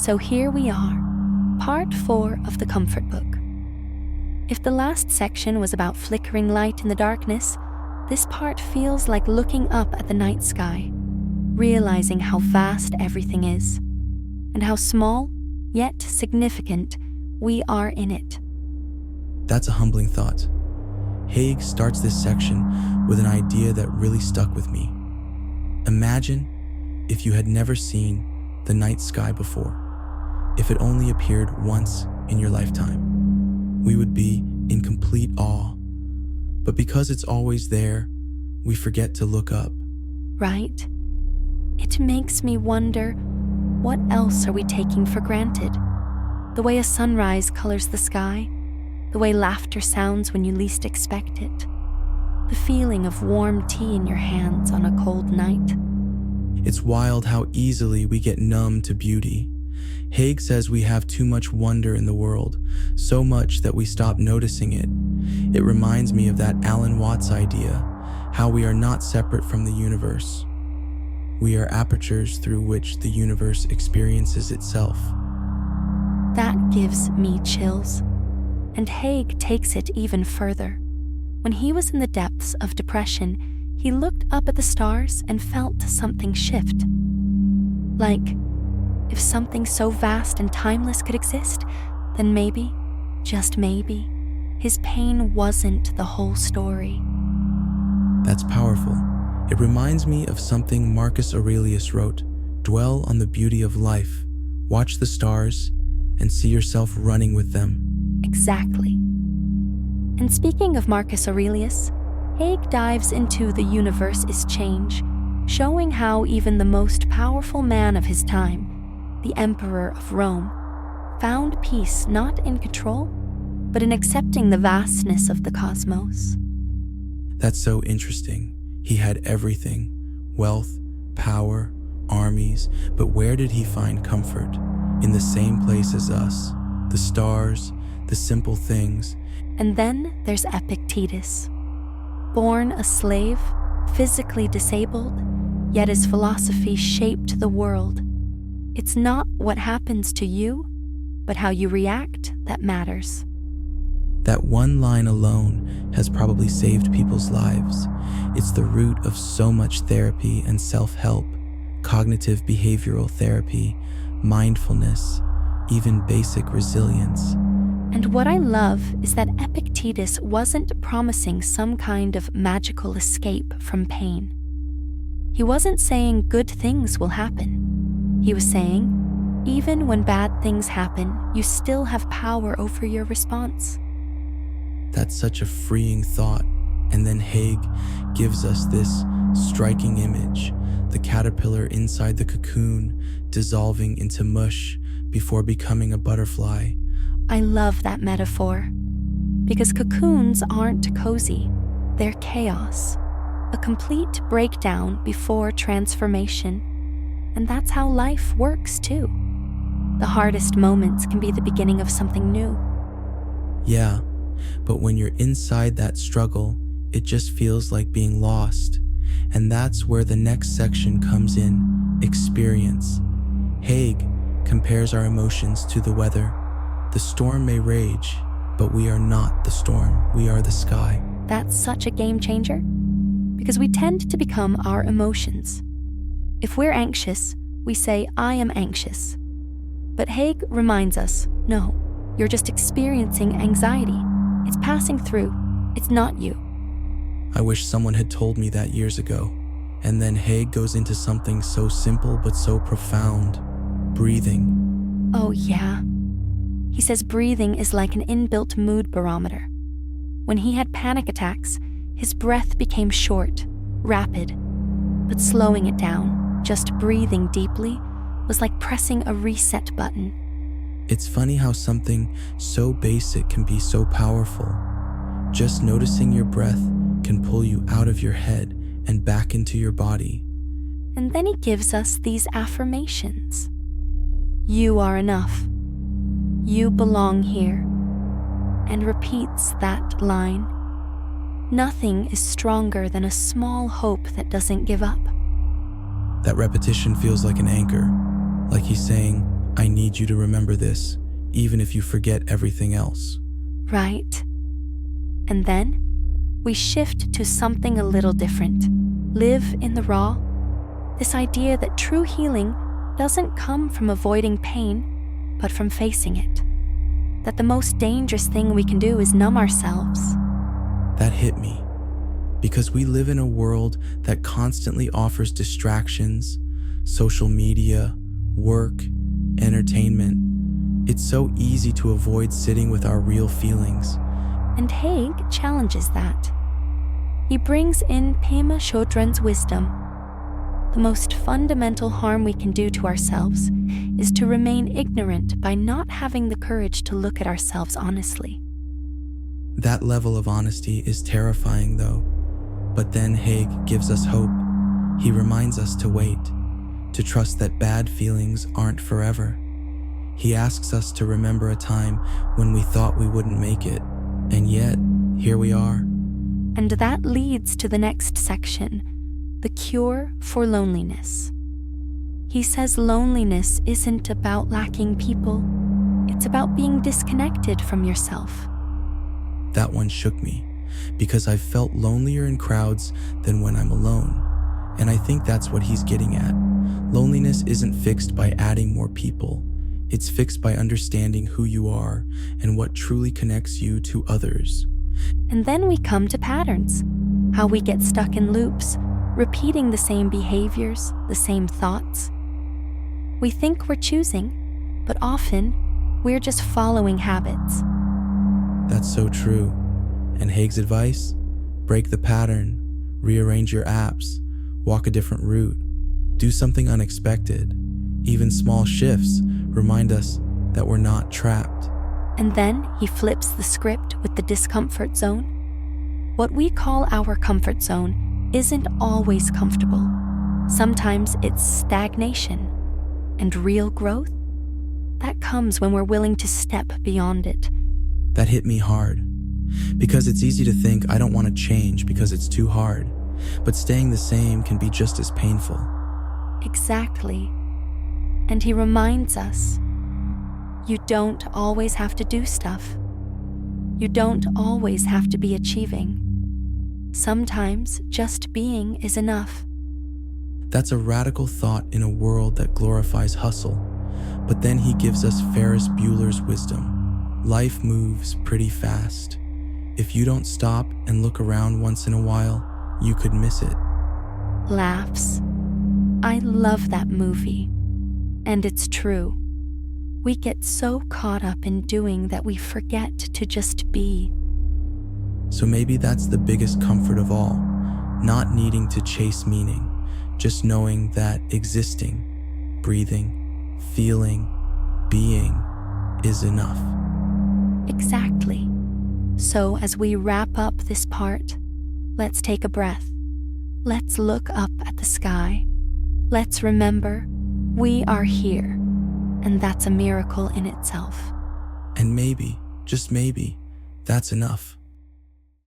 So here we are, part 4 of the Comfort Book. If the last section was about flickering light in the darkness, this part feels like looking up at the night sky, realizing how vast everything is, and how small, yet significant, we are in it. That's a humbling thought. Haig starts this section with an idea that really stuck with me. Imagine if you had never seen the night sky before, if it only appeared once in your lifetime. We would be in complete awe. But because it's always there, we forget to look up. Right? It makes me wonder, what else are we taking for granted? The way a sunrise colors the sky, the way laughter sounds when you least expect it, the feeling of warm tea in your hands on a cold night. It's wild how easily we get numb to beauty. Haig says we have too much wonder in the world, so much that we stop noticing it. It reminds me of that Alan Watts idea, how we are not separate from the universe. We are apertures through which the universe experiences itself. That gives me chills. And Haig takes it even further. When he was in the depths of depression, he looked up at the stars and felt something shift. Like, if something so vast and timeless could exist, then maybe, just maybe, his pain wasn't the whole story. That's powerful. It reminds me of something Marcus Aurelius wrote: dwell on the beauty of life, watch the stars, and see yourself running with them. Exactly. And speaking of Marcus Aurelius, Haig dives into the universe is change, showing how even the most powerful man of his time, the Emperor of Rome, found peace not in control, but in accepting the vastness of the cosmos. That's so interesting. He had everything: wealth, power, armies, but where did he find comfort? In the same place as us, the stars, the simple things. And then there's Epictetus. Born a slave, physically disabled, yet his philosophy shaped the world. It's not what happens to you, but how you react that matters. That one line alone has probably saved people's lives. It's the root of so much therapy and self-help, cognitive behavioral therapy, mindfulness, even basic resilience. And what I love is that Epictetus wasn't promising some kind of magical escape from pain. He wasn't saying good things will happen. He was saying, even when bad things happen, you still have power over your response. That's such a freeing thought. And then Haig gives us this striking image: the caterpillar inside the cocoon dissolving into mush before becoming a butterfly. I love that metaphor, because cocoons aren't cozy, they're chaos, a complete breakdown before transformation. And that's how life works too. The hardest moments can be the beginning of something new. Yeah, but when you're inside that struggle, it just feels like being lost. And that's where the next section comes in: experience. Haig compares our emotions to the weather. The storm may rage, but we are not the storm. We are the sky. That's such a game changer, because we tend to become our emotions. If we're anxious, we say, I am anxious. But Haig reminds us, no, you're just experiencing anxiety. It's passing through. It's not you. I wish someone had told me that years ago. And then Haig goes into something so simple but so profound: breathing. Oh yeah. He says breathing is like an inbuilt mood barometer. When he had panic attacks, his breath became short, rapid, but slowing it down, just breathing deeply, was like pressing a reset button. It's funny how something so basic can be so powerful. Just noticing your breath can pull you out of your head and back into your body. And then he gives us these affirmations. You are enough. You belong here. And repeats that line. Nothing is stronger than a small hope that doesn't give up. That repetition feels like an anchor, like he's saying, I need you to remember this, even if you forget everything else. Right. And then we shift to something a little different. Live in the raw. This idea that true healing doesn't come from avoiding pain, but from facing it. That the most dangerous thing we can do is numb ourselves. That hit me, because we live in a world that constantly offers distractions, social media, work, entertainment. It's so easy to avoid sitting with our real feelings. And Haig challenges that. He brings in Pema Chodron's wisdom. The most fundamental harm we can do to ourselves is to remain ignorant by not having the courage to look at ourselves honestly. That level of honesty is terrifying, though. But then Haig gives us hope. He reminds us to wait, to trust that bad feelings aren't forever. He asks us to remember a time when we thought we wouldn't make it, and yet, here we are. And that leads to the next section, the cure for loneliness. He says loneliness isn't about lacking people, it's about being disconnected from yourself. That one shook me, because I've felt lonelier in crowds than when I'm alone. And I think that's what he's getting at. Loneliness isn't fixed by adding more people. It's fixed by understanding who you are and what truly connects you to others. And then we come to patterns, how we get stuck in loops, repeating the same behaviors, the same thoughts. We think we're choosing, but often we're just following habits. That's so true. And Haig's advice? Break the pattern, rearrange your apps, walk a different route, do something unexpected. Even small shifts remind us that we're not trapped. And then he flips the script with the discomfort zone. What we call our comfort zone isn't always comfortable. Sometimes it's stagnation. And real growth? That comes when we're willing to step beyond it. That hit me hard. Because it's easy to think I don't want to change because it's too hard. But staying the same can be just as painful. Exactly. And he reminds us, you don't always have to do stuff. You don't always have to be achieving. Sometimes just being is enough. That's a radical thought in a world that glorifies hustle. But then he gives us Ferris Bueller's wisdom. Life moves pretty fast. If you don't stop and look around once in a while, you could miss it. Laughs. I love that movie. And it's true. We get so caught up in doing that we forget to just be. So maybe that's the biggest comfort of all, not needing to chase meaning, just knowing that existing, breathing, feeling, being is enough. Exactly. So as we wrap up this part, let's take a breath. Let's look up at the sky. Let's remember we are here, and that's a miracle in itself. And maybe, just maybe, that's enough.